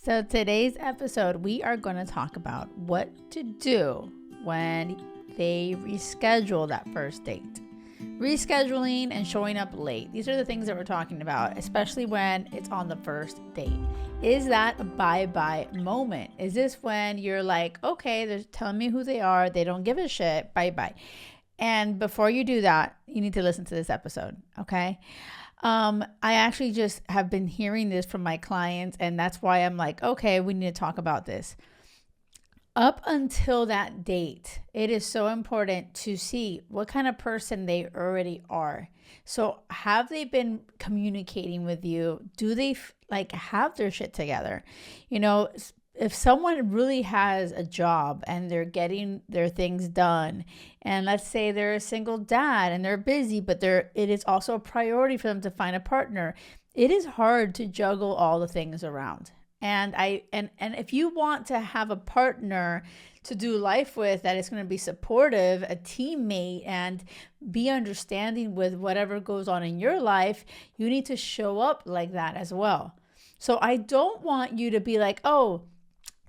So today's episode, we are going to talk about what to do when they reschedule that first date. Rescheduling and showing up late. These are the things that we're talking about, especially when it's on the first date. Is that a bye-bye moment? Is this when you're like, okay, they're telling me who they are, they don't give a shit, bye-bye. And before you do that, you need to listen to this episode, okay? I actually just have been hearing this from my clients, and that's why I'm like, okay, we need to talk about this. Up until that date, it is so important to see what kind of person they already are. So have they been communicating with you? Do they have their shit together? You know, if someone really has a job and they're getting their things done, and let's say they're a single dad and they're busy, but it is also a priority for them to find a partner, it is hard to juggle all the things around. And if you want to have a partner to do life with that is going to be supportive, a teammate, and be understanding with whatever goes on in your life, you need to show up like that as well. So I don't want you to be like, oh,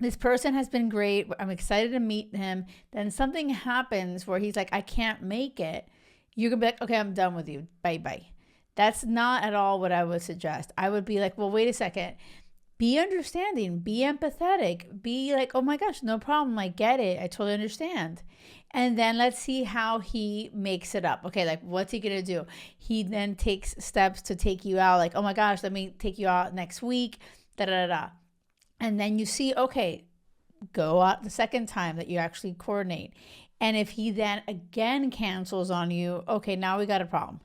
this person has been great, I'm excited to meet him. Then something happens where he's like, I can't make it. You're going to be like, okay, I'm done with you. Bye-bye. That's not at all what I would suggest. I would be like, well, wait a second. Be understanding, be empathetic, be like, oh my gosh, no problem. I get it. I totally understand. And then let's see how he makes it up. Okay, like what's he going to do? He then takes steps to take you out. Like, oh my gosh, let me take you out next week. Da-da-da-da. And then you see, okay, go out the second time that you actually coordinate. And if he then again cancels on you, okay, now we got a problem.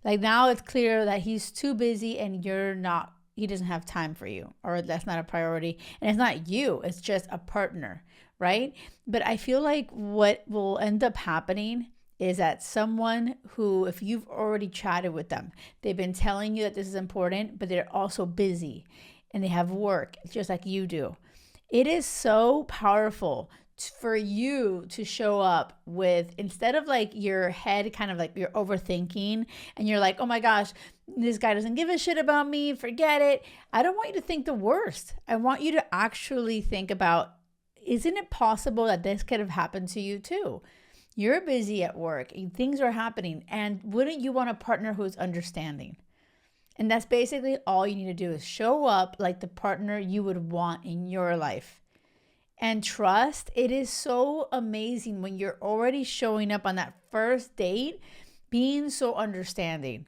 Like now it's clear that he's too busy and he doesn't have time for you, or that's not a priority. And it's not you, it's just a partner, right? But I feel like what will end up happening is that someone who, if you've already chatted with them, they've been telling you that this is important, but they're also busy and they have work just like you do. It is so powerful for you to show up with, instead of like your head kind of like you're overthinking and you're like, oh my gosh, this guy doesn't give a shit about me, forget it. I don't want you to think the worst. I want you to actually think about, isn't it possible that this could have happened to you too? You're busy at work, things are happening, and wouldn't you want a partner who's understanding? And that's basically all you need to do, is show up like the partner you would want in your life. And trust, it is so amazing when you're already showing up on that first date, being so understanding.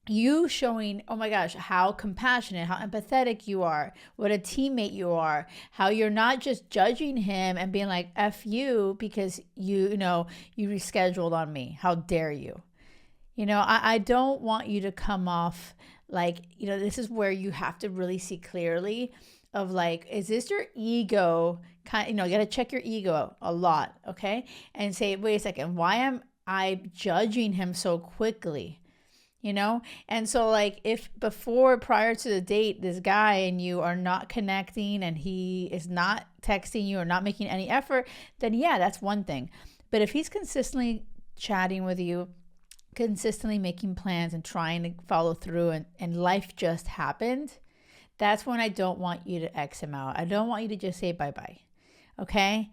You showing, oh my gosh, how compassionate, how empathetic you are, what a teammate you are, how you're not just judging him and being like, F you because you rescheduled on me. How dare you? I don't want you to come off like, this is where you have to really see clearly of like, is this your ego? You got to check your ego a lot, okay? And say, wait a second, why am I judging him so quickly? And so like if prior to the date, this guy and you are not connecting and he is not texting you or not making any effort, then yeah, that's one thing. But if he's consistently chatting with you, consistently making plans and trying to follow through, and life just happened, that's when I don't want you to X him out. I don't want you to just say bye-bye. Okay?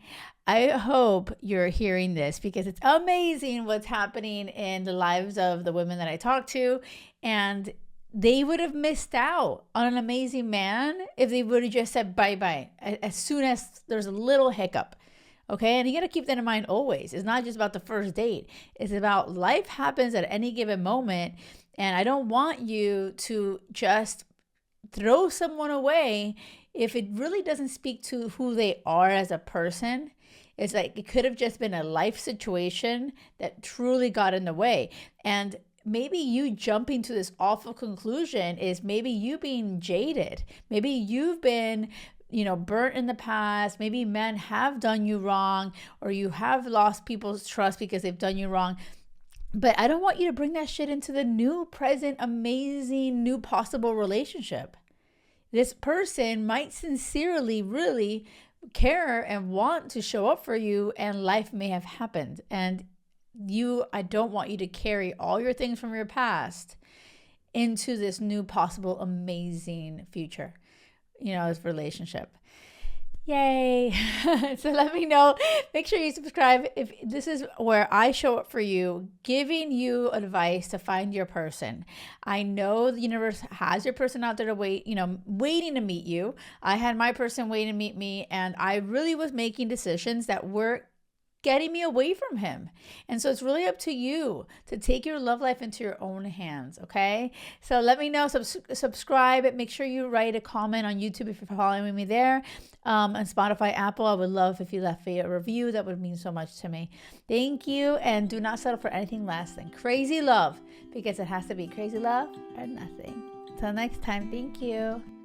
I hope you're hearing this because it's amazing what's happening in the lives of the women that I talk to, and they would have missed out on an amazing man if they would have just said bye-bye as soon as there's a little hiccup. Okay, and you got to keep that in mind always. It's not just about the first date. It's about life happens at any given moment. And I don't want you to just throw someone away if it really doesn't speak to who they are as a person. It's like it could have just been a life situation that truly got in the way. And maybe you jumping to this awful conclusion is maybe you being jaded. Maybe you've been burnt in the past. Maybe men have done you wrong, or you have lost people's trust because they've done you wrong. But I don't want you to bring that shit into the new, present, amazing, new possible relationship. This person might sincerely really care and want to show up for you, and life may have happened. And I don't want you to carry all your things from your past into this new possible amazing future. this relationship. Yay. So let me know. Make sure you subscribe if this is where I show up for you, giving you advice to find your person. I know the universe has your person out there to waiting to meet you. I had my person waiting to meet me, and I really was making decisions that were getting me away from him. And so it's really up to you to take your love life into your own hands. Okay. So let me know, subscribe, make sure you write a comment on YouTube if you're following me there. And Spotify, Apple, I would love if you left a review. That would mean so much to me. Thank you. And do not settle for anything less than crazy love, because it has to be crazy love or nothing. Until next time. Thank you.